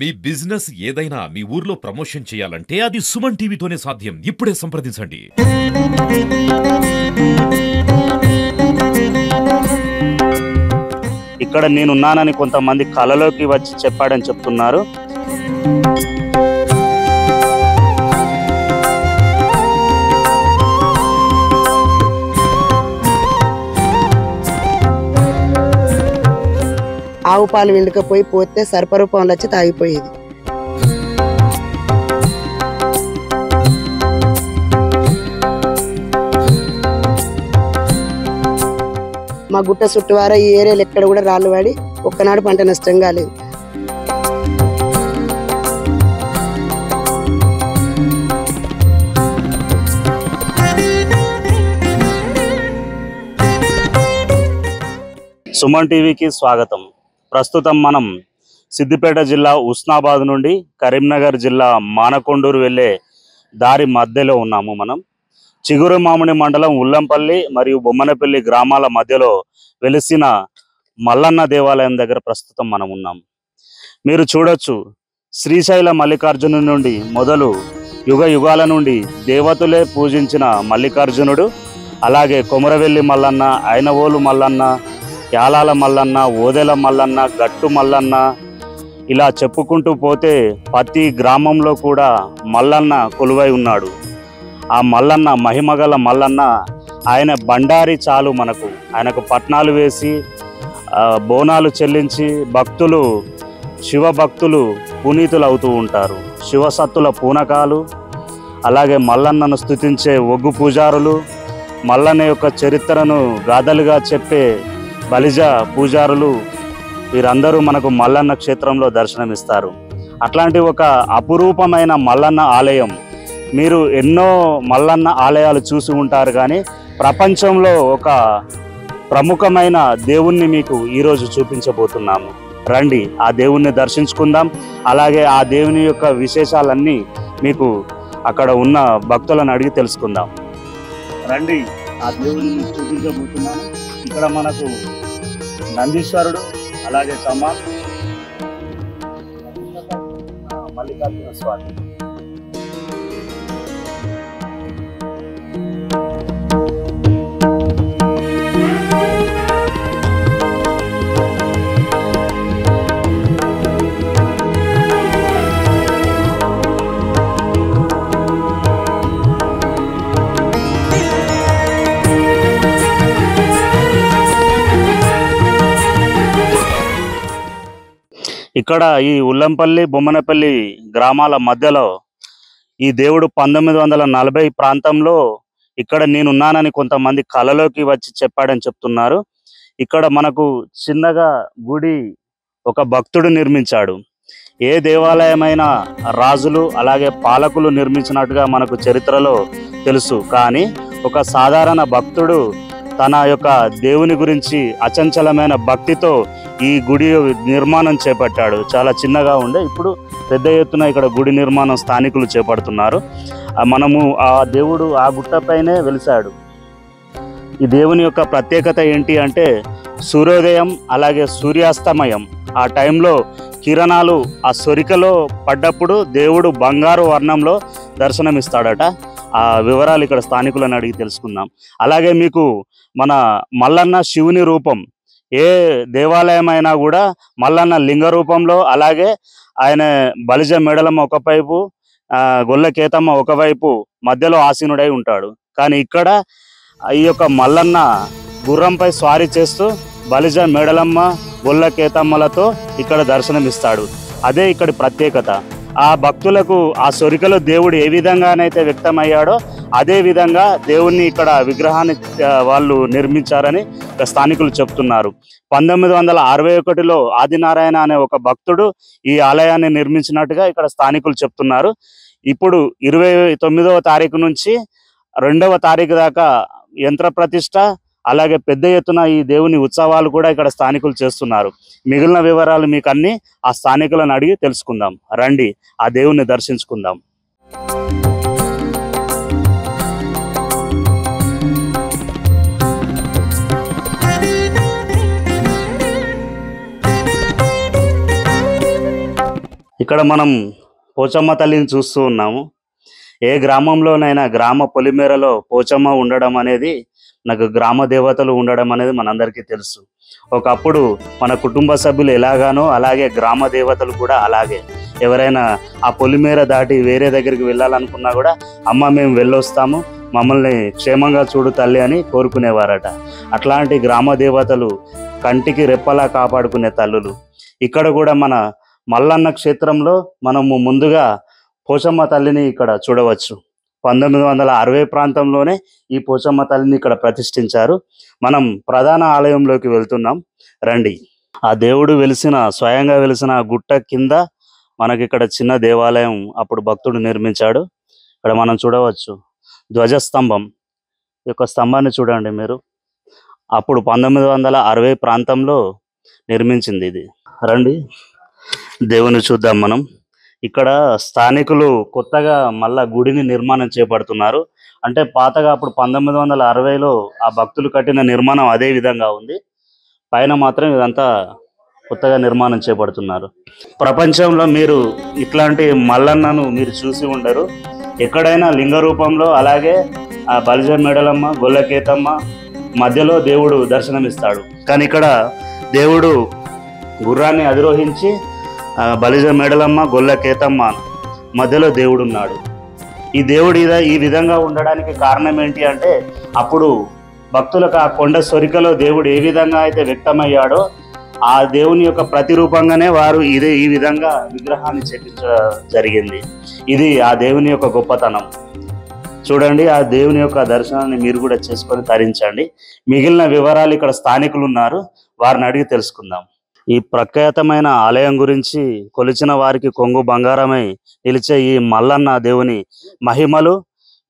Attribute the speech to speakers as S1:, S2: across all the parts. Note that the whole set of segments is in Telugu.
S1: మీ బిజినెస్ ఏదైనా మీ ఊర్లో ప్రమోషన్ చేయాలంటే అది సుమన్ టీవీతోనే సాధ్యం. ఇప్పుడే సంప్రదించండి.
S2: ఇక్కడ నేనున్నానని కొంతమంది కలలోకి వచ్చి చెప్పాడని చెప్తున్నారు.
S3: ఆవు పాలు విండుకపోయి పోతే సర్పరూపంలో వచ్చి తాగిపోయేది. మా గుట్ట చుట్టువార ఈ ఏరియాలో ఎక్కడ కూడా రాళ్ళు పడి ఒక్కనాడు పంట నష్టం కాలేదు.
S2: సుమన్ టీవీకి స్వాగతం. ప్రస్తుతం మనం సిద్దిపేట జిల్లా ఉస్నాబాద్ నుండి కరీంనగర్ జిల్లా మానకొండూరు వెళ్ళే దారి మధ్యలో ఉన్నాము. మనం చిగురుమామిడి మండలం ఉల్లంపల్లి మరియు బొమ్మనపల్లి గ్రామాల మధ్యలో వెలిసిన మల్లన్న దేవాలయం దగ్గర ప్రస్తుతం మనం ఉన్నాం. మీరు చూడొచ్చు, శ్రీశైల మల్లికార్జును నుండి మొదలు యుగ యుగాల నుండి దేవతలే పూజించిన మల్లికార్జునుడు, అలాగే కొమరవెల్లి మల్లన్న, ఐనవోలు మల్లన్న, యాలాల మల్లన్న, ఓదెల మల్లన్న, గట్టు మల్లన్న, ఇలా చెప్పుకుంటూ పోతే ప్రతి గ్రామంలో కూడా మల్లన్న కొలువై ఉన్నాడు. ఆ మల్లన్న, మహిమగల మల్లన్న, ఆయన బండారి చాలు మనకు. ఆయనకు పట్నాలు వేసి బోనాలు చెల్లించి భక్తులు, శివభక్తులు పునీతులు అవుతూ ఉంటారు. శివసత్తుల పూనకాలు, అలాగే మల్లన్నను స్తుతించే ఒగ్గు పూజారులు, మల్లన్న యొక్క చరిత్రను గాథలుగా చెప్పే బలిజ పూజారులు, వీరందరూ మనకు మల్లన్న క్షేత్రంలో దర్శనమిస్తారు. అట్లాంటి ఒక అపురూపమైన మల్లన్న ఆలయం, మీరు ఎన్నో మల్లన్న ఆలయాలు చూసి ఉంటారు, కానీ ప్రపంచంలో ఒక ప్రముఖమైన దేవుణ్ణి మీకు ఈరోజు చూపించబోతున్నాము. రండి, ఆ దేవుణ్ణి దర్శించుకుందాం. అలాగే ఆ దేవుని యొక్క విశేషాలన్నీ మీకు అక్కడ ఉన్న భక్తులను అడిగి తెలుసుకుందాం. రండి, ఆ దేవుడిని మీకు చూపించబోతున్నాను. ఇక్కడ మనకు నందీశ్వరుడు, అలాగే సమ్మ మల్లికార్జున స్వామి. ఇక్కడ ఈ ఉల్లంపల్లి బొమ్మనపల్లి గ్రామాల మధ్యలో ఈ దేవుడు 1940 ప్రాంతంలో ఇక్కడ నేనున్నానని కొంతమంది కలలోకి వచ్చి చెప్పాడని చెప్తున్నారు. ఇక్కడ మనకు చిన్నగా గుడి ఒక భక్తుడు నిర్మించాడు. ఏ దేవాలయమైనా రాజులు అలాగే పాలకులు నిర్మించినట్టుగా మనకు చరిత్రలో తెలుసు, కానీ ఒక సాధారణ భక్తుడు తన యొక్క దేవుని గురించి అచంచలమైన భక్తితో ఈ గుడి నిర్మాణం చేపట్టాడు. చాలా చిన్నగా ఉండే, ఇప్పుడు పెద్ద ఎత్తున ఇక్కడ గుడి నిర్మాణం స్థానికులు చేపడుతున్నారు. మనము ఆ దేవుడు ఆ గుట్టపైనే వెలిశాడు. ఈ దేవుని యొక్క ప్రత్యేకత ఏంటి అంటే, సూర్యోదయం అలాగే సూర్యాస్తమయం ఆ టైంలో కిరణాలు ఆ సొరికలో పడ్డప్పుడు దేవుడు బంగారు వర్ణంలో దర్శనమిస్తాడట. ఆ వివరాలు ఇక్కడ స్థానికులను అడిగి తెలుసుకుందాం. అలాగే మీకు మన మల్లన్న శివుని రూపం, ఏ దేవాలయం అయినా కూడా మల్లన్న లింగ రూపంలో, అలాగే ఆయన బలిజ మెడలమ్మ ఒకవైపు, గొల్ల కేతమ్మ ఒకవైపు మధ్యలో ఆసీనుడై ఉంటాడు. కానీ ఇక్కడ ఈ యొక్క మల్లన్న గుర్రంపై స్వారీ చేస్తూ బలిజ మెడలమ్మ, గొల్ల కేతమ్మలతో ఇక్కడ దర్శనమిస్తాడు. అదే ఇక్కడి ప్రత్యేకత. ఆ భక్తులకు ఆ సొరికలో దేవుడు ఏ విధంగానైతే వ్యక్తమయ్యాడో అదే విధంగా దేవుణ్ణి ఇక్కడ విగ్రహాన్ని వాళ్ళు నిర్మించారని స్థానికులు చెప్తున్నారు. 1961లో ఆదినారాయణ అనే ఒక భక్తుడు ఈ ఆలయాన్ని నిర్మించినట్టుగా ఇక్కడ స్థానికులు చెప్తున్నారు. ఇప్పుడు 29వ తారీఖు నుంచి 2వ తారీఖు దాకా యంత్ర ప్రతిష్ట, అలాగే పెద్ద ఎత్తున ఈ దేవుని ఉత్సవాలు కూడా ఇక్కడ స్థానికులు చేస్తున్నారు. మిగిలిన వివరాలు మీకు అన్ని ఆ స్థానికులను అడిగి తెలుసుకుందాం. రండి, ఆ దేవుని దర్శించుకుందాం. ఇక్కడ మనం పోచమ్మ తల్లిని చూస్తూ ఉన్నాము. ఏ గ్రామంలోనైనా గ్రామ పొలిమేరలో పోచమ్మ ఉండడం అనేది, నాకు గ్రామ దేవతలు ఉండడం అనేది మనందరికీ తెలుసు. ఒకప్పుడు మన కుటుంబ సభ్యులు ఎలాగానో అలాగే గ్రామ దేవతలు కూడా అలాగే. ఎవరైనా ఆ పొలిమేర దాటి వేరే దగ్గరికి వెళ్ళాలనుకున్నా కూడా అమ్మ మేము వెళ్ళొస్తాము, మమ్మల్ని క్షేమంగా చూడు తల్లి అని కోరుకునేవారట. అట్లాంటి గ్రామ దేవతలు కంటికి రెప్పలా కాపాడుకునే తల్లులు. ఇక్కడ కూడా మన మల్లన్న క్షేత్రంలో మనము ముందుగా పోచమ్మ తల్లిని ఇక్కడ చూడవచ్చు. 1960 ప్రాంతంలోనే ఈ పోచమ్మ తల్లిని ఇక్కడ ప్రతిష్ఠించారు. మనం ప్రధాన ఆలయంలోకి వెళ్తున్నాం, రండి. ఆ దేవుడు స్వయంగా వెలిసిన గుట్ట కింద మనకి ఇక్కడ చిన్న దేవాలయం అప్పుడు భక్తుడు నిర్మించాడు. ఇక్కడ మనం చూడవచ్చు ధ్వజస్తంభం. ఈ యొక్క స్తంభాన్ని చూడండి మీరు. అప్పుడు 1960 ప్రాంతంలో నిర్మించింది ఇది. రండి దేవుని చూద్దాం మనం. ఇక్కడ స్థానికులు కొత్తగా మళ్ళా గుడిని నిర్మాణం చేపడుతున్నారు. అంటే పాతగా అప్పుడు 1960లో ఆ భక్తులు కట్టిన నిర్మాణం అదే విధంగా ఉంది. పైన మాత్రం ఇదంతా కొత్తగా నిర్మాణం చేపడుతున్నారు. ప్రపంచంలో మీరు ఇట్లాంటి మల్లన్నను మీరు చూసి ఉండరు. ఎక్కడైనా లింగ రూపంలో, అలాగే ఆ బలిజ మెడలమ్మ, గొల్లకేతమ్మ మధ్యలో దేవుడు దర్శనమిస్తాడు. కానీ ఇక్కడ దేవుడు గుర్రాన్ని అధిరోహించి బలిజ మెడలమ్మ, గొల్లకేతమ్మ మధ్యలో దేవుడు ఉన్నాడు. ఈ దేవుడు ఈ విధంగా ఉండడానికి కారణం ఏంటి అంటే, అప్పుడు భక్తులకు ఆ కొండ సొరికలో దేవుడు ఏ విధంగా అయితే వ్యక్తమయ్యాడో ఆ దేవుని యొక్క ప్రతిరూపంగానే వారు ఈ విధంగా విగ్రహాన్ని చెక్కించడం జరిగింది. ఇది ఆ దేవుని యొక్క గొప్పతనం. చూడండి, ఆ దేవుని యొక్క దర్శనాన్ని మీరు కూడా చేసుకొని తరించండి. మిగిలిన వివరాలు ఇక్కడ స్థానికులు ఉన్నారు, వారిని అడిగి తెలుసుకుందాం. ఈ ప్రఖ్యాతమైన ఆలయం గురించి కొలిచిన వారికి కొంగు బంగారమై నిలిచే ఈ మల్లన్న దేవుని మహిమలు,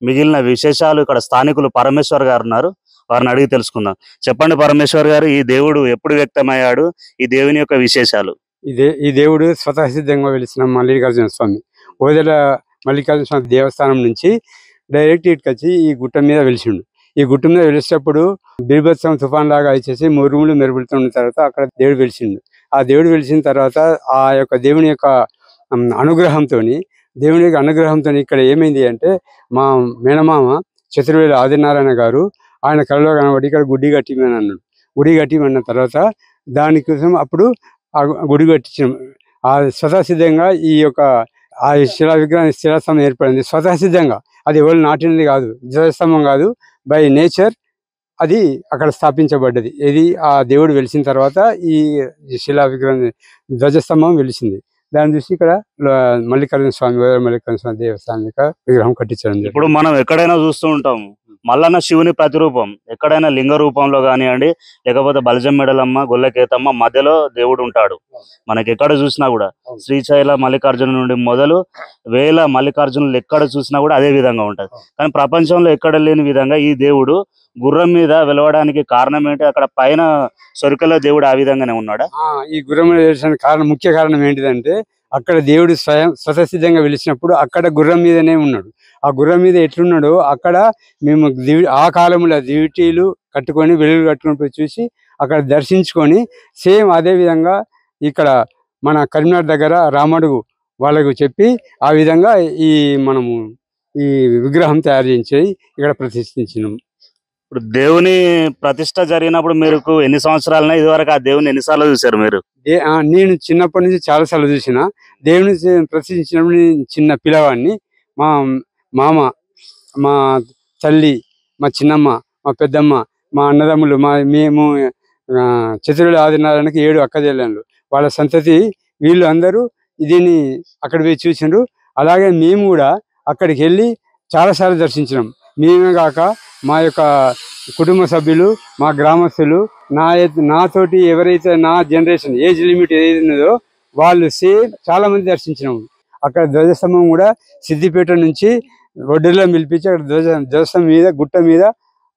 S2: మిగిలిన విశేషాలు ఇక్కడ స్థానికులు పరమేశ్వర్ గారు ఉన్నారు, వారిని అడిగి తెలుసుకుందాం. చెప్పండి పరమేశ్వర్ గారు, ఈ దేవుడు ఎప్పుడు వ్యక్తమయ్యాడు, ఈ దేవుని యొక్క విశేషాలు?
S4: ఈ దేవుడు స్వతः సిద్ధంగా వెలిసిన మల్లికార్జున స్వామి. ఓదెల మల్లికార్జున స్వామి దేవస్థానం నుంచి డైరెక్ట్ ఇటుకొచ్చి ఈ గుట్ట మీద వెలిసిండు. ఈ గుట్ట మీద వెలిసేటప్పుడు బీభత్సం తుఫాన్ లాగా వచ్చేసి మురుములు మెరుపులుతున్న తర్వాత అక్కడ దేవుడు వెలిసిండు. ఆ దేవుడు వెలిసిన తర్వాత ఆ యొక్క దేవుని యొక్క అనుగ్రహంతో ఇక్కడ ఏమైంది అంటే, మా మేనమామ చతుర్వేల ఆదినారాయణ గారు ఆయన కళలో కనబడి ఇక్కడ గుడి కట్టిమని అన్నాడు. గుడి కట్టిమన్న తర్వాత దానికోసం అప్పుడు ఆ గుడి కట్టించాం. ఆ స్వతः సిద్ధంగా ఈ యొక్క ఆ శిలా విగ్రహం శిలాస్తంభం ఏర్పడింది స్వతः సిద్ధంగా. అది ఎవరు నాటినది కాదు, ధ్వజస్తంభం కాదు, బై నేచర్ అది అక్కడ స్థాపించబడ్డది. ఇది ఆ దేవుడు వెలిసిన తర్వాత ఈ శిలా విగ్రహం ధ్వజస్తంభం వెలిసింది. దాన్ని చూసి ఇక్కడ మల్లికార్జున స్వామి దేవస్థానం విగ్రహం కట్టించడం.
S2: ఇప్పుడు మనం ఎక్కడైనా చూస్తూ ఉంటాం మల్లన్న శివుని ప్రతిరూపం. ఎక్కడైనా లింగ రూపంలో కానివ్వండి, లేకపోతే బలిజం మెడలమ్మ, గొల్లకేతమ్మ మధ్యలో దేవుడు ఉంటాడు. మనకి ఎక్కడ చూసినా కూడా శ్రీశైల మల్లికార్జున నుండి మొదలు వేల మల్లికార్జునులు ఎక్కడ చూసినా కూడా అదే విధంగా ఉంటది. కానీ ప్రపంచంలో ఎక్కడ లేని విధంగా ఈ దేవుడు గుర్రం మీద వెలవడానికి కారణం ఏంటి? అక్కడ పైన సొరికలో దేవుడు ఆ విధంగానే ఉన్నాడా?
S4: ఈ గుర్రం మీద వెలిసిన ముఖ్య కారణం ఏంటిదంటే, అక్కడ దేవుడు స్వతः సిద్ధంగా వెలిసినప్పుడు అక్కడ గుర్రం మీదనే ఉన్నాడు. ఆ గుర్రం మీద ఎట్లున్నాడో అక్కడ మేము ఆ కాలంలో దివిటీలు కట్టుకొని వెలుగులు కట్టుకొని పోయి చూసి అక్కడ దర్శించుకొని సేమ్ అదే విధంగా ఇక్కడ మన కరీంనగర్ దగ్గర రామడుగు వాళ్ళకు చెప్పి ఆ విధంగా మనము ఈ విగ్రహం తయారు చేయించి ఇక్కడ ప్రతిష్ఠించినాం.
S2: ఇప్పుడు దేవుని ప్రతిష్ట జరిగినప్పుడు మీరు ఎన్ని సంవత్సరాలైనా ఇదివరకు ఆ దేవుని ఎన్నిసార్లు చూసారు మీరు?
S4: నేను చిన్నప్పటి నుంచి చాలా సార్లు చూసిన. దేవుని ప్రతిష్ఠించినప్పుడు చిన్న పిల్లవాడిని, మా మామ, మా తల్లి, మా చిన్నమ్మ, మా పెద్దమ్మ, మా అన్నదమ్ములు, మేము చతుర్వేల ఆదినారాయణకి 7 అక్కచెల్లెళ్ళు, వాళ్ళ సంతతి వీళ్ళు అందరూ దీన్ని అక్కడ పోయి చూసిండ్రు. అలాగే మేము కూడా అక్కడికి వెళ్ళి చాలాసార్లు దర్శించినాం. మేమే కాక మా యొక్క కుటుంబ సభ్యులు, మా గ్రామస్తులు, నాతోటి ఎవరైతే నా జనరేషన్ ఏజ్ లిమిట్ ఏది ఉన్నదో వాళ్ళు చాలా మంది దర్శించినాము. అక్కడ ధ్వజస్తంభం కూడా సిద్దిపేట నుంచి ఒడ్డులో పిలిపించి అక్కడ ధ్వజస్తంభం మీద గుట్ట మీద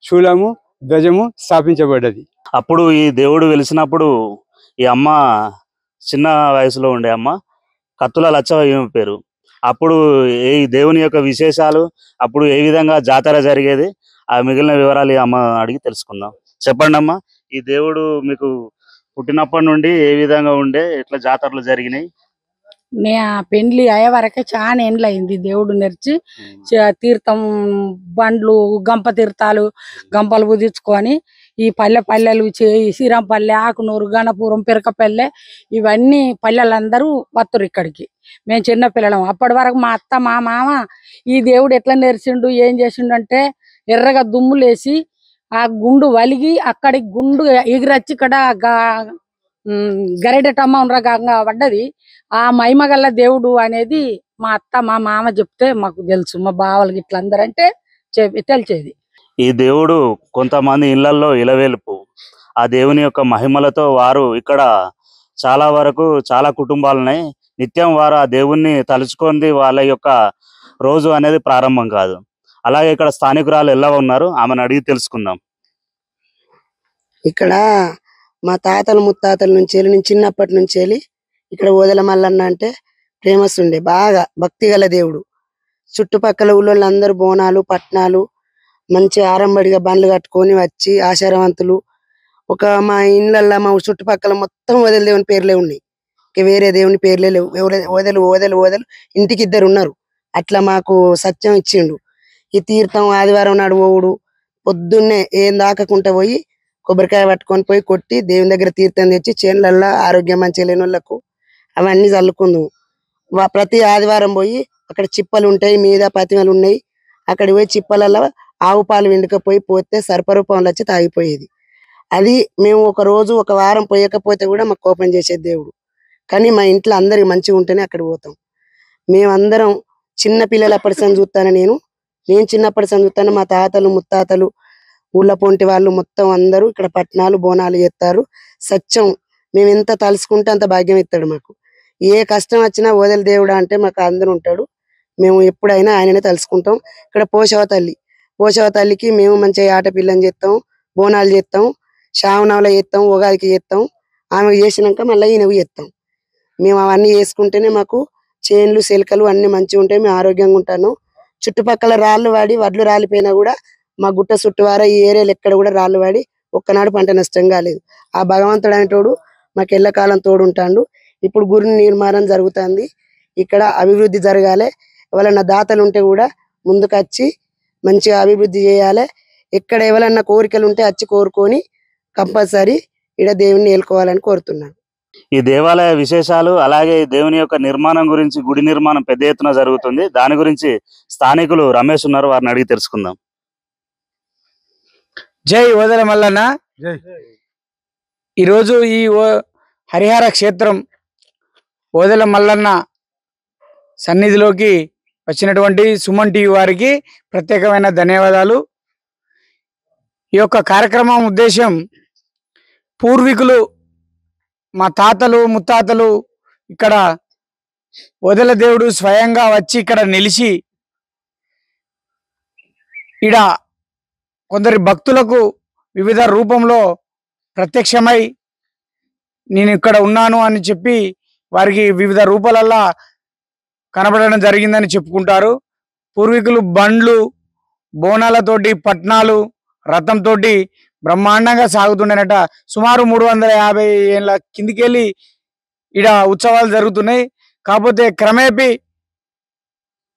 S4: శూలము ధ్వజము స్థాపించబడ్డది.
S2: అప్పుడు ఈ దేవుడు వెలిసినప్పుడు ఈ అమ్మ చిన్న వయసులో ఉండే అమ్మ కత్తుల లచ్చవ్వ పేరు. అప్పుడు ఈ దేవుని యొక్క విశేషాలు, అప్పుడు ఏ విధంగా జాతర జరిగేది, ఆ మిగిలిన వివరాలు ఈ అమ్మ అడిగి తెలుసుకుందాం. చెప్పండి అమ్మ, ఈ దేవుడు మీకు పుట్టినప్పటి నుండి ఏ విధంగా ఉండే, ఎట్లా జాతరలు జరిగినాయి?
S5: పెండ్లి అయ్యే వరకే చాలా ఏండ్లు అయింది. దేవుడు నెరిచి తీర్థం బండ్లు గంప తీర్థాలు గంపలు కుదిర్చుకొని ఈ పల్లెలు శ్రీరాంపల్లె, ఆకునూరు, గణపురం, పిరకపల్లె ఇవన్నీ పల్లెలందరూ వస్తారు ఇక్కడికి. మేము చిన్న పిల్లలం. అప్పటి వరకు మా అత్త మా మామ ఈ దేవుడు ఎట్లా నెరిచిండు ఏం చేసిండు అంటే ఎర్రగా దుమ్ములేసి ఆ గుండు వలిగి అక్కడికి గుండు ఎగిరచ్చి ఇక్కడ గరిడెటమ్మ ఉండగా పడ్డది. ఆ మహిమగల్ల దేవుడు అనేది మా అత్త మా మామ చెప్తే మాకు తెలుసు. మా బావలకి ఇట్లా అందరంటే తెలిసేది.
S2: ఈ దేవుడు కొంతమంది ఇళ్లలో ఇలవేలుపు. ఆ దేవుని యొక్క మహిమలతో వారు ఇక్కడ చాలా వరకు చాలా కుటుంబాలున్నాయి. నిత్యం వారు ఆ దేవుణ్ణి తలుచుకొని వాళ్ళ యొక్క రోజు అనేది ప్రారంభం కాదు. అలాగే ఇక్కడ స్థానికురాలు ఎలా ఉన్నారు, ఆమెను అడిగి తెలుసుకుందాం.
S3: ఇక్కడ మా తాతలు ముత్తాతల నుంచి వెళ్ళి నేను చిన్నప్పటి నుంచి వెళ్ళి ఇక్కడ ఓదెల మల్లన్న అంటే ఫేమస్ ఉండే, బాగా భక్తి గల దేవుడు. చుట్టుపక్కల ఊళ్ళో అందరూ బోనాలు పట్నాలు మంచి ఆరంబడిగా బండ్లు కట్టుకొని వచ్చి ఆశారవంతులు. మా ఇళ్ళల్లో మా చుట్టుపక్కల మొత్తం ఓదెల దేవుని పేర్లే ఉన్నాయి, వేరే దేవుని పేర్లే లేవు. ఓదెలు ఓదెలు ఓదెలు ఇంటికి 2 ఉన్నారు. అట్లా మాకు సత్యం ఇచ్చిండు. ఈ తీర్థం ఆదివారం నాడు పోవుడు, పొద్దున్నే ఏం దాకకుంటా పోయి కొబ్బరికాయ పట్టుకొని పోయి కొట్టి దేవుని దగ్గర తీర్థం తెచ్చి చేనులల్లో ఆరోగ్యం మంచిగా లేని వాళ్ళకు అవన్నీ చల్లుకుందాం. ప్రతి ఆదివారం పోయి అక్కడ చిప్పలు ఉంటాయి, మీద ప్రతిమలు ఉన్నాయి. అక్కడ పోయి చిప్పలలో ఆవు పాలు వెండుకపోయి పోతే సర్పరూపంలో వచ్చి తాగిపోయేది. అది మేము ఒక రోజు ఒక వారం పోయకపోతే కూడా మాకు కోపం చేసేది దేవుడు. కానీ మా ఇంట్లో అందరికి మంచిగా ఉంటేనే అక్కడ పోతాం. మేమందరం చిన్న పిల్లలు అప్పటి సంది చూస్తాను. నేను చిన్నప్పటి సంది చూస్తాను. మా తాతలు ముత్తాతలు ఊళ్ళ పొంటి వాళ్ళు మొత్తం అందరూ ఇక్కడ పట్నాలు బోనాలు చేస్తారు. సత్యం మేము ఎంత తలుసుకుంటే అంత భాగ్యం ఇస్తాడు మాకు. ఏ కష్టం వచ్చినా ఓదెల దేవుడు అంటే మాకు అందరూ ఉంటాడు. మేము ఎప్పుడైనా ఆయననే తలుసుకుంటాం. ఇక్కడ పోషవ తల్లికి మేము మంచిగా ఆట పిల్లని చేస్తాం, బోనాలు చేస్తాం, శ్రావణంలో చేస్తాం, ఉగాదికి చేస్తాం. ఆమెకు చేసినాక మళ్ళీ ఈయనకు చేస్తాం. మేము అవన్నీ చేసుకుంటేనే మాకు చేన్లు సెలకలు అన్ని మంచిగా ఉంటాయి, మేము ఆరోగ్యంగా ఉంటాను. చుట్టుపక్కల రాళ్ళు వాడి వడ్లు రాలిపోయినా కూడా మా గుట్ట చుట్టువారా ఈ ఏరియాలో ఎక్కడ కూడా రాళ్ళు వాడి ఒక్కనాడు పంట నష్టం కాలేదు. ఆ భగవంతుడు అనేటోడు మాకు ఎల్లకాలం తోడుంటాడు. ఇప్పుడు గురి నిర్మాణం జరుగుతుంది. ఇక్కడ అభివృద్ధి జరగాలి. ఎవరన్నా దాతలు ఉంటే కూడా ముందుకు వచ్చి మంచిగా అభివృద్ధి చేయాలి. ఎక్కడ ఎవరన్నా కోరికలు ఉంటే వచ్చి కోరుకొని కంపల్సరీ ఇక్కడ దేవుని ఏలుకోవాలని కోరుతున్నాను.
S2: ఈ దేవాలయ విశేషాలు అలాగే దేవుని యొక్క నిర్మాణం గురించి, గుడి నిర్మాణం పెద్ద ఎత్తున జరుగుతుంది. దాని గురించి స్థానికులు రమేష్ ఉన్నారు, వారిని అడిగి తెలుసుకుందాం.
S6: జై ఓదెల మల్లన్న. ఈరోజు ఈ హరిహర క్షేత్రం ఓదెల మల్లన్న సన్నిధిలోకి వచ్చినటువంటి సుమన్ టీవీ వారికి ప్రత్యేకమైన ధన్యవాదాలు. ఈ యొక్క కార్యక్రమం ఉద్దేశం పూర్వీకులు మా తాతలు ముత్తాతలు ఇక్కడ ఓదెల దేవుడు స్వయంగా వచ్చి ఇక్కడ నిలిచి ఈడ కొందరి భక్తులకు వివిధ రూపంలో ప్రత్యక్షమై నేను ఇక్కడ ఉన్నాను అని చెప్పి వారికి వివిధ రూపాలల్లో కనబడడం జరిగిందని చెప్పుకుంటారు. పూర్వీకులు బండ్లు బోనాలతోటి పట్నాలు రథంతో బ్రహ్మాండంగా సాగుతుండేనట. సుమారు 350 ఏళ్ళ కిందికెళ్ళి ఈడ ఉత్సవాలు జరుగుతున్నాయి. కాకపోతే క్రమేపీ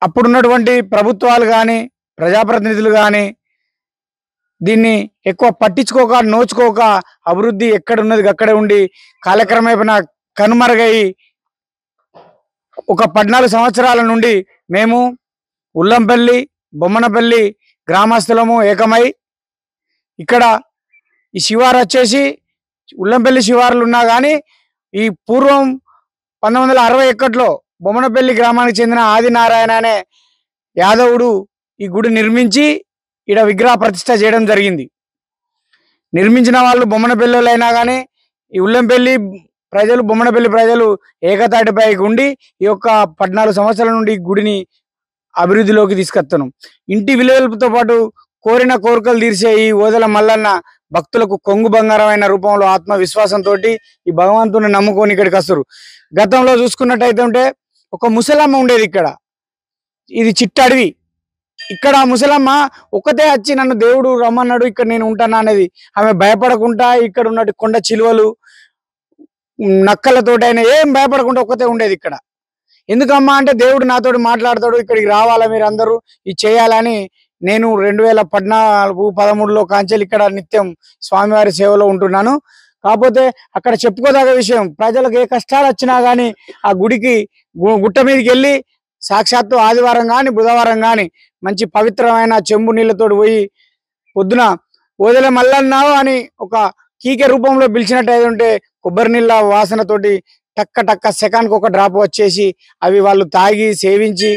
S6: అప్పుడున్నటువంటి ప్రభుత్వాలు కానీ ప్రజాప్రతినిధులు కానీ దీన్ని ఎక్కువ పట్టించుకోక నోచుకోక అభివృద్ధి ఎక్కడున్నది అక్కడే ఉండి కాలక్రమేపన కనుమరుగై ఒక 14 సంవత్సరాల నుండి మేము ఉల్లంపల్లి బొమ్మనపల్లి గ్రామస్తులము ఏకమై ఇక్కడ ఈ శివారు వచ్చేసి ఉల్లంపల్లి శివారులు ఉన్నా కానీ ఈ పూర్వం 1961లో బొమ్మనపల్లి గ్రామానికి చెందిన ఆదినారాయణ అనే యాదవుడు ఈ గుడి నిర్మించి ఈడ విగ్రహ ప్రతిష్ట చేయడం జరిగింది. నిర్మించిన వాళ్ళు బొమ్మనపల్లి అయినా కానీ ఈ ఉల్లంపల్లి ప్రజలు బొమ్మనపల్లి ప్రజలు ఏకతాటిపైకి ఉండి ఈ యొక్క 14 సంవత్సరాల నుండి ఈ గుడిని అభివృద్ధిలోకి తీసుకొస్తున్నాం. ఇంటి విలువలతో పాటు కోరిన కోరికలు తీర్చే ఈ ఓదెల మల్లన్న భక్తులకు కొంగు బంగారమైన రూపంలో ఆత్మవిశ్వాసంతో ఈ భగవంతుని నమ్ముకొని ఇక్కడికి వస్తారు. గతంలో చూసుకున్నట్టయితే ఒక ముసలమ్మ ఉండేది ఇక్కడ. ఇది చిట్టడవి. ఇక్కడ ముసలమ్మ ఒకతే వచ్చి నన్ను దేవుడు రమ్మన్నాడు ఇక్కడ నేను ఉంటానా అనేది ఆమె భయపడకుండా ఇక్కడ ఉన్నట్టు కొండ చిలువలు నక్కలతోటి అయినా ఏం భయపడకుండా ఒక్కతే ఉండేది ఇక్కడ. ఎందుకమ్మా అంటే దేవుడు నాతోటి మాట్లాడతాడు, ఇక్కడికి రావాలా మీరు అందరూ ఇది చేయాలని. నేను 2014-13లో కాంచెలు ఇక్కడ నిత్యం స్వామివారి సేవలో ఉంటున్నాను. కాకపోతే అక్కడ చెప్పుకోదగ్గ విషయం, ప్రజలకు ఏ కష్టాలు వచ్చినా గానీ ఆ గుడికి గుట్ట మీదకి వెళ్ళి సాక్షాత్తు ఆదివారం గాని బుధవారం గాని మంచి పవిత్రమైన చెంబు నీళ్ళతోటి పోయి పొద్దున ఓదెల మల్లన్నావు అని ఒక కీకే రూపంలో పిలిచినట్టు ఉంటే కొబ్బరి నీళ్ళ వాసనతోటి టక్క టక్క సెకండ్కి ఒక డ్రాప్ వచ్చేసి అవి వాళ్ళు తాగి సేవించి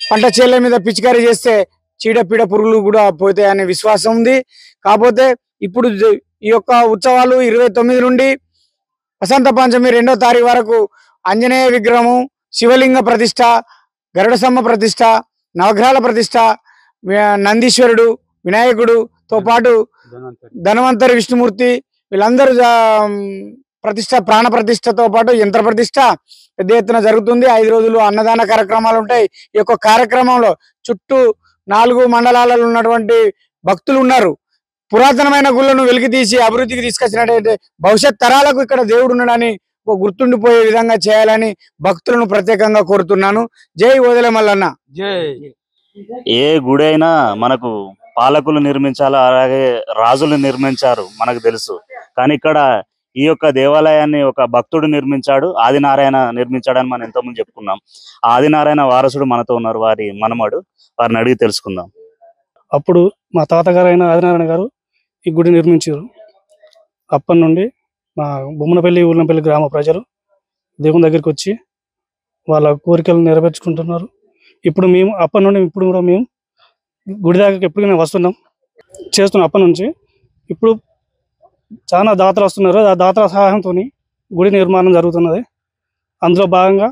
S6: పంట చేల మీద పిచికారీ చేస్తే చీడపీడ పురుగులు కూడా పోతాయనే విశ్వాసం ఉంది. కాకపోతే ఇప్పుడు ఈ యొక్క ఉత్సవాలు 29 నుండి వసంత పంచమి 2వ తారీఖు వరకు ఆంజనేయ విగ్రహము, శివలింగ ప్రతిష్ట, గరుడసమ్మ ప్రతిష్ట, నవగ్రహాల ప్రతిష్ట, నందీశ్వరుడు, వినాయకుడుతో పాటు ధన్వంతరి విష్ణుమూర్తి వీళ్ళందరూ ప్రతిష్ట, ప్రాణ ప్రతిష్టతో పాటు యంత్ర ప్రతిష్ట పెద్ద ఎత్తున జరుగుతుంది. 5 రోజులు అన్నదాన కార్యక్రమాలు ఉంటాయి. ఈ యొక్క కార్యక్రమంలో చుట్టూ 4 మండలాలలో ఉన్నటువంటి భక్తులు ఉన్నారు. పురాతనమైన గుళ్ళను వెలికి తీసి అభివృద్ధికి తీసుకొచ్చినట్టయితే భవిష్యత్ తరాలకు ఇక్కడ దేవుడు ఉన్నాడని గుర్తుండిపోయే విధంగా చేయాలని భక్తులను ప్రత్యేకంగా కోరుతున్నాను. జై ఓదెల మల్లన్న.
S4: జై.
S2: ఏ గుడి అయినా మనకు పాలకులు నిర్మించాలో అలాగే రాజులు నిర్మించారు మనకు తెలుసు. కానీ ఇక్కడ ఈ యొక్క దేవాలయాన్ని ఒక భక్తుడు నిర్మించాడు, ఆదినారాయణ నిర్మించాడని మనం ఎంతోమంది చెప్పుకున్నాం. ఆదినారాయణ వారసుడు మనతో ఉన్నారు, వారి మనమడు, వారిని అడిగి తెలుసుకుందాం.
S7: అప్పుడు మా తాతగారు అయిన ఆదినారాయణ గారు ఈ గుడి నిర్మించారు. అప్పటి నుండి మా బొమ్మనపల్లి ఊళ్ళంపల్లి గ్రామ ప్రజలు దేవుని దగ్గరికి వచ్చి వాళ్ళ కోరికలు నెరవేర్చుకుంటున్నారు. ఇప్పుడు మేము అప్పటి నుండి ఇప్పుడు కూడా మేము గుడి దగ్గరికి ఎప్పటికైనా వస్తున్నాం, చేస్తున్నాం. అప్పటి నుంచి ఇప్పుడు చాలా దాతలు వస్తున్నారు. ఆ దాతల సహాయంతో గుడి నిర్మాణం జరుగుతున్నది. అందులో భాగంగా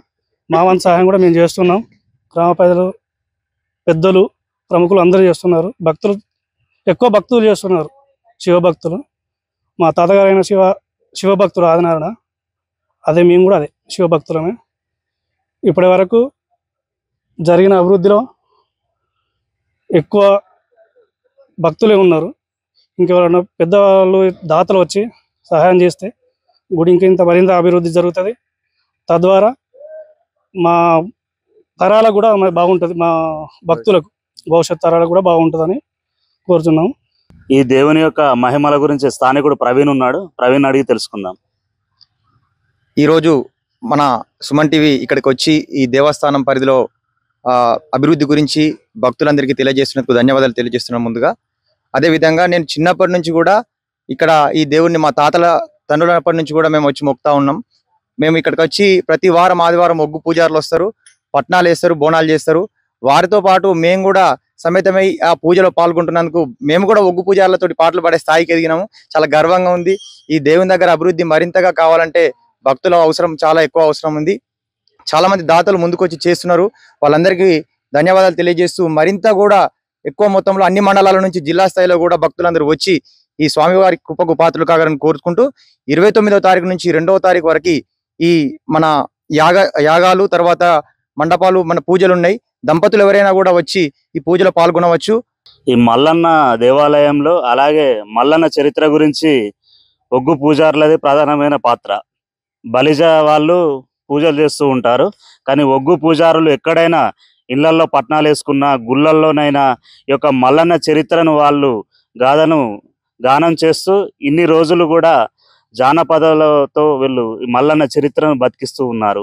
S7: మా వంతు సహాయం కూడా మేము చేస్తున్నాం. గ్రామ ప్రజలు, పెద్దలు, ప్రముఖులు అందరూ చేస్తున్నారు. భక్తులు ఎక్కువ భక్తులు చేస్తున్నారు, శివభక్తులు. మా తాతగారైన శివభక్తులు ఆదినారాయణ, అదే మేము కూడా అదే శివభక్తులమే. ఇప్పటి వరకు జరిగిన అభివృద్ధిలో ఎక్కువ భక్తులే ఉన్నారు. ఇంకెవరైనా పెద్దవాళ్ళు దాతలు వచ్చి సహాయం చేస్తే గుడి ఇంత మరింత అభివృద్ధి జరుగుతుంది. తద్వారా మా తరాలకు కూడా బాగుంటుంది, మా భక్తులకు భవిష్యత్ తరాలకు కూడా బాగుంటుందని కోరుతున్నాం.
S2: ఈ దేవుని యొక్క మహిమల గురించి స్థానికుడు ప్రవీణ్ ఉన్నాడు, ప్రవీణ్ అడిగి తెలుసుకుందాం.
S8: ఈరోజు మన సుమన్ టీవీ ఇక్కడికి వచ్చి ఈ దేవస్థానం పరిధిలో అభివృద్ధి గురించి భక్తులందరికీ తెలియజేస్తున్నందుకు ధన్యవాదాలు తెలియజేస్తున్నాం. ముందుగా అదేవిధంగా నేను చిన్నప్పటి నుంచి కూడా ఇక్కడ ఈ దేవుణ్ణి మా తాతల తండ్రులప్పటి నుంచి కూడా మేము వచ్చి మొక్కుతా ఉన్నాం. మేము ఇక్కడికి వచ్చి ప్రతి వారం ఆదివారం ఒగ్గు పూజారులు వస్తారు, పట్నాలు వేస్తారు, బోనాలు చేస్తారు. వారితో పాటు మేము కూడా సమేతమై ఆ పూజలో పాల్గొంటున్నందుకు మేము కూడా ఒగ్గు పూజారులతో పాటలు పాడే స్థాయికి ఎదిగినాము. చాలా గర్వంగా ఉంది. ఈ దేవుని దగ్గర అభివృద్ధి మరింతగా కావాలంటే భక్తుల అవసరం చాలా ఎక్కువ అవసరం ఉంది. చాలా మంది దాతలు ముందుకు వచ్చి చేస్తున్నారు. వాళ్ళందరికీ ధన్యవాదాలు తెలియజేస్తూ మరింత కూడా ఎక్కువ మొత్తంలో అన్ని మండలాల నుంచి జిల్లా స్థాయిలో కూడా భక్తులందరూ వచ్చి ఈ స్వామివారి కృపకు పాత్రలు కావాలని కోరుకుంటూ 29వ తారీఖు నుంచి 2వ తారీఖు వరకు ఈ మన యాగాలు తర్వాత మండపాలు మన పూజలు ఉన్నాయి. దంపతులు ఎవరైనా కూడా వచ్చి ఈ పూజలో పాల్గొనవచ్చు.
S2: ఈ మల్లన్న దేవాలయంలో అలాగే మల్లన్న చరిత్ర గురించి ఒగ్గు పూజారులది ప్రధానమైన పాత్ర. బలిజ వాళ్ళు పూజలు చేస్తూ ఉంటారు, కానీ ఒగ్గు పూజారులు ఎక్కడైనా ఇళ్లల్లో పట్నాలు వేసుకున్న గుళ్ళల్లోనైనా ఈ యొక్క మల్లన్న చరిత్రను వాళ్ళు గానం చేస్తూ ఇన్ని రోజులు కూడా జానపదాలతో వీళ్ళు ఈ మల్లన్న చరిత్రను బతికిస్తూ ఉన్నారు.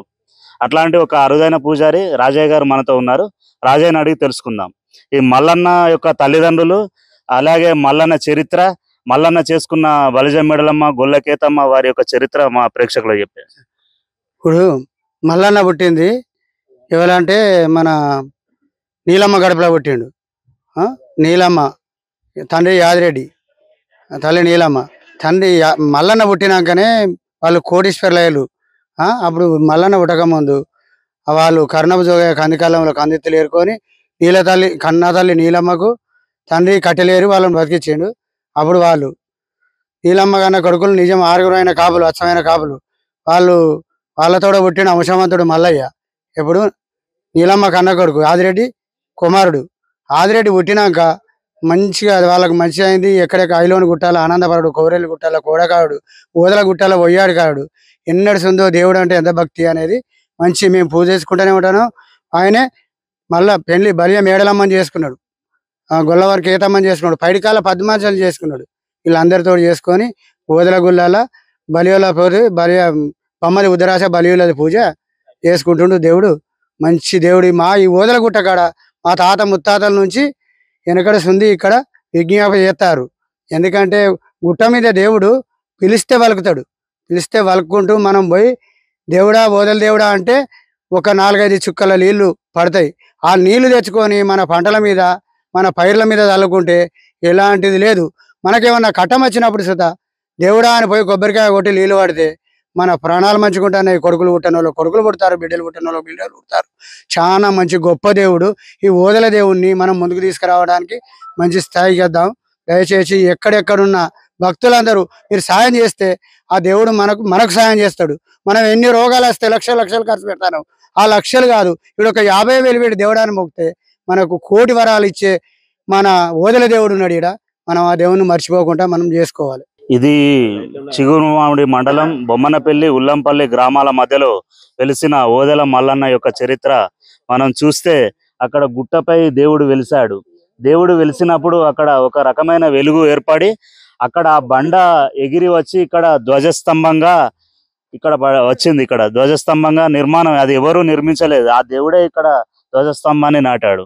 S2: అట్లాంటి ఒక అరుదైన పూజారి రాజయ్య గారు మనతో ఉన్నారు. రాజయ్యని అడిగి తెలుసుకుందాం. ఈ మల్లన్న యొక్క తల్లిదండ్రులు అలాగే మల్లన్న చరిత్ర, మల్లన్న చేసుకున్న బలిజమ్మెడలమ్మ, గొల్లకేతమ్మ వారి యొక్క చరిత్ర మా ప్రేక్షకులకు చెప్పారు.
S9: ఇప్పుడు మల్లన్న పుట్టింది ఎవరంటే మన నీలమ్మ గడపలో పుట్టిండు. నీలమ్మ తండ్రి యాదిరెడ్డి, తల్లి నీలమ్మ. తండ్రి మల్లన్న పుట్టినాకనే వాళ్ళు కోటీశ్వర్లయ్యలు. అప్పుడు మల్లన్న పుట్టక ముందు వాళ్ళు కర్ణపు జోగ కందికాలంలో కందిత్తులు ఏరుకొని కన్నా తల్లి నీలమ్మకు తండ్రి కట్టెలేరు వాళ్ళని బతికించిండు. అప్పుడు వాళ్ళు నీలమ్మ కన్నా కొడుకులు నిజం 6 అయిన కాపులు, అచ్చమైన కాపులు. వాళ్ళతో పుట్టిన అంశవంతుడు మల్లయ్య. ఎప్పుడు నీలమ్మ కన్న కొడుకు ఆదిరెడ్డి కుమారుడు. ఆదిరెడ్డి పుట్టినాక మంచిగా వాళ్ళకు మంచి అయింది. ఎక్కడెక్కడ ఐలోని గుట్టాల ఆనందపరుడు, కోరెల్లి గుట్టాల కోడకాడు, ఓదల గుట్టాల ఒయ్యాడు కాడు. ఎన్నడుసుందో దేవుడు అంటే ఎంత భక్తి అనేది మంచి మేము పూజ చేసుకుంటూనే ఉంటాను. ఆయనే మళ్ళా పెళ్లి బలియ మేడలమ్మని చేసుకున్నాడు, గొల్లవారికి ఏతమ్మని చేసుకున్నాడు, పైడికాల పద్మాచాలు చేసుకున్నాడు. వీళ్ళందరితో చేసుకొని ఓదల గుళ్ళాల బలియోల పోతే బలియ బొమ్మది ఉదరాశ బలియులది పూజ చేసుకుంటుండు దేవుడు. మంచి దేవుడు. మా ఈ ఓదల గుట్ట కాడ మా తాత ముత్తాతల నుంచి వెనకడ సుంది ఇక్కడ విజ్ఞాపన చేస్తారు. ఎందుకంటే గుట్ట మీద దేవుడు పిలిస్తే వలుకుతాడు. పిలిస్తే వలుక్కుంటూ మనం పోయి దేవుడా ఓదల దేవుడా అంటే ఒక 4-5 చుక్కల నీళ్లు పడతాయి. ఆ నీళ్లు తెచ్చుకొని మన పంటల మీద మన పైర్ల మీద చల్లుకుంటే ఎలాంటిది లేదు. మనకేమన్నా కట్టం వచ్చినప్పుడు సుతా దేవుడా అని పోయి కొబ్బరికాయ కొట్టి నీళ్లు పడితే మన ప్రాణాలు మంచుకుంటున్నాయి. కొడుకులు పుట్టిన వాళ్ళు కొడుకులు పుడతారు, బిడ్డలు పుట్టిన వాళ్ళు బిడ్డలు పుడతారు. చాలా మంచి గొప్ప దేవుడు. ఈ ఓదల దేవుణ్ణి మనం ముందుకు తీసుకురావడానికి మంచి స్థాయికి వద్దాం. దయచేసి ఎక్కడెక్కడున్న భక్తులందరూ మీరు సాయం చేస్తే ఆ దేవుడు మనకు సాయం చేస్తాడు. మనం ఎన్ని రోగాలు వస్తే లక్షలు ఖర్చు పెడతాను, ఆ లక్షలు కాదు, ఇప్పుడు ఒక 50,000 పెట్టి దేవుడాన్ని మొక్కితే మనకు కోటి వరాలు ఇచ్చే మన ఓదల దేవుడు ఉన్నాడు. ఇక్కడ మనం ఆ దేవుని మర్చిపోకుండా మనం చేసుకోవాలి.
S2: ఇది చిగురుమామిడి మండలం బొమ్మనపల్లి ఉల్లంపల్లి గ్రామాల మధ్యలో వెలిసిన ఓదెల మల్లన్న యొక్క చరిత్ర మనం చూస్తే అక్కడ గుట్టపై దేవుడు వెలిసాడు. దేవుడు వెలిసినప్పుడు అక్కడ ఒక రకమైన వెలుగు ఏర్పడి అక్కడ ఆ బండ ఎగిరి వచ్చి ఇక్కడ ధ్వజస్తంభంగా ఇక్కడ వచ్చింది. ఇక్కడ ధ్వజస్తంభంగా నిర్మాణం, అది ఎవరు నిర్మించలేదు, ఆ దేవుడే ఇక్కడ ధ్వజస్తంభాన్ని నాటాడు.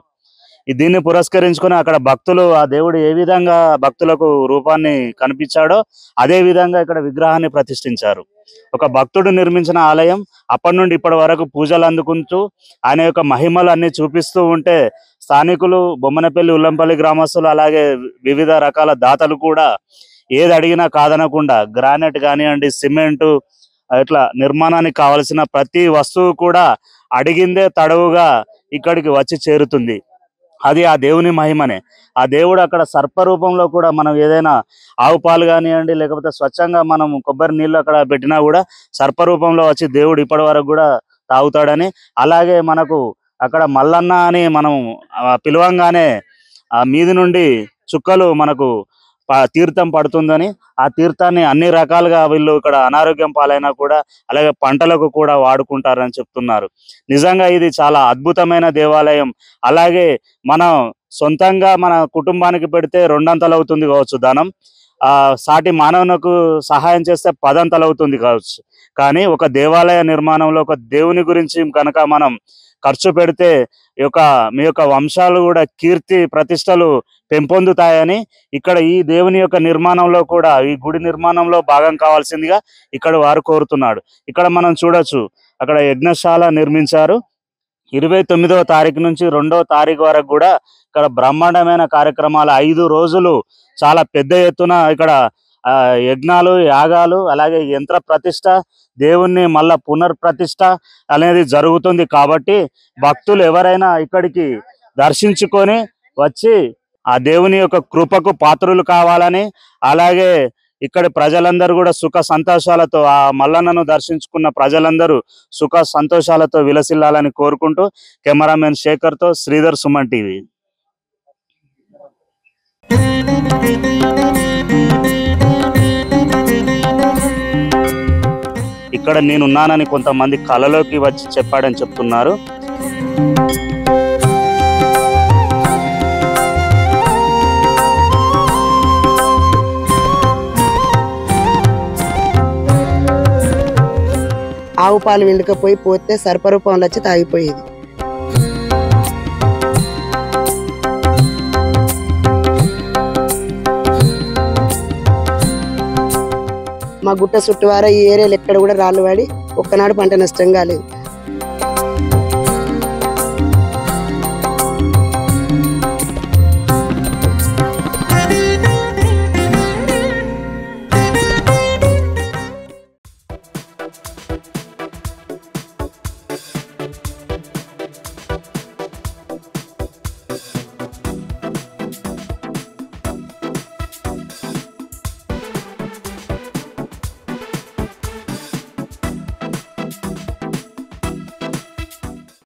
S2: దీన్ని పురస్కరించుకొని అక్కడ భక్తులు ఆ దేవుడు ఏ విధంగా భక్తులకు రూపాన్ని కనిపించాడో అదే విధంగా ఇక్కడ విగ్రహాన్ని ప్రతిష్ఠించారు. ఒక భక్తుడు నిర్మించిన ఆలయం అప్పటి నుండి ఇప్పటి వరకు పూజలు అందుకుంటూ ఆయన యొక్క మహిమలు అన్ని చూపిస్తూ ఉంటే స్థానికులు బొమ్మనపల్లి ఉల్లంపల్లి గ్రామస్తులు అలాగే వివిధ రకాల దాతలు కూడా ఏది అడిగినా కాదనకుండా గ్రానైట్ కానివ్వండి, సిమెంటు, ఇట్లా నిర్మాణానికి కావలసిన ప్రతి వస్తువు కూడా అడిగిందే తడవుగా ఇక్కడికి వచ్చి చేరుతుంది. అది ఆ దేవుని మహిమనే. ఆ దేవుడు అక్కడ సర్ప రూపంలో కూడా మనం ఏదైనా ఆవు పాలు కానివ్వండి లేకపోతే స్వచ్ఛంగా మనం కొబ్బరి నీళ్ళు అక్కడ పెట్టినా కూడా సర్ప రూపంలో వచ్చి దేవుడు ఇప్పటి వరకు కూడా తాగుతాడని, అలాగే మనకు అక్కడ మల్లన్న అని మనం పిలవంగానే ఆ మీది నుండి చుక్కలు మనకు తీర్థం పడుతుందని, ఆ తీర్థాన్ని అన్ని రకాలుగా వీళ్ళు ఇక్కడ అనారోగ్యం పాలైనా కూడా అలాగే పంటలకు కూడా వాడుకుంటారని చెప్తున్నారు. నిజంగా ఇది చాలా అద్భుతమైన దేవాలయం. అలాగే మనం సొంతంగా మన కుటుంబానికి పెడితే 2 అంతలు అవుతుంది కావచ్చు ధనం, సాటి మానవునకు సహాయం చేస్తే 10 అంతలు అవుతుంది కావచ్చు. కానీ ఒక దేవాలయ నిర్మాణంలో ఒక దేవుని గురించి కనుక మనం ఖర్చు పెడితే మీ యొక్క వంశాలు కూడా కీర్తి ప్రతిష్టలు పెంపొందుతాయని ఇక్కడ ఈ దేవుని యొక్క నిర్మాణంలో కూడా ఈ గుడి నిర్మాణంలో భాగం కావాల్సిందిగా ఇక్కడ వారు కోరుతున్నాడు. ఇక్కడ మనం చూడొచ్చు అక్కడ యజ్ఞశాల నిర్మించారు. 29వ తారీఖు నుంచి 2వ తారీఖు వరకు కూడా ఇక్కడ బ్రహ్మాండమైన కార్యక్రమాలు 5 రోజులు చాలా పెద్ద ఎత్తున ఇక్కడ యజ్ఞాలు, యాగాలు, అలాగే యంత్ర ప్రతిష్ట, దేవుణ్ణి మళ్ళా పునర్ప్రతిష్ట అనేది జరుగుతుంది. కాబట్టి భక్తులు ఎవరైనా ఇక్కడికి దర్శించుకొని వచ్చి ఆ దేవుని యొక్క కృపకు పాత్రులు కావాలని, అలాగే ఇక్కడ ప్రజలందరూ కూడా సుఖ సంతోషాలతో ఆ మల్లన్నను దర్శించుకున్న ప్రజలందరూ సుఖ సంతోషాలతో విలసిల్లాలని కోరుకుంటూ కెమెరామెన్ శేఖర్తో శ్రీధర్, సుమన్ టీవీ. ఇక్కడ నేనున్నానని కొంతమంది కలలోకి వచ్చి చెప్పాడని చెప్తున్నారు.
S3: ఆవు పాలు విండుకపోయి పోతే సర్పరూపంలో వచ్చి తాగిపోయేది. మా గుట్ట చుట్టువార ఈ ఏరియాలో ఎక్కడ కూడా రాళ్ళు పడి ఒక్కనాడు పంట నష్టం కాలేదు.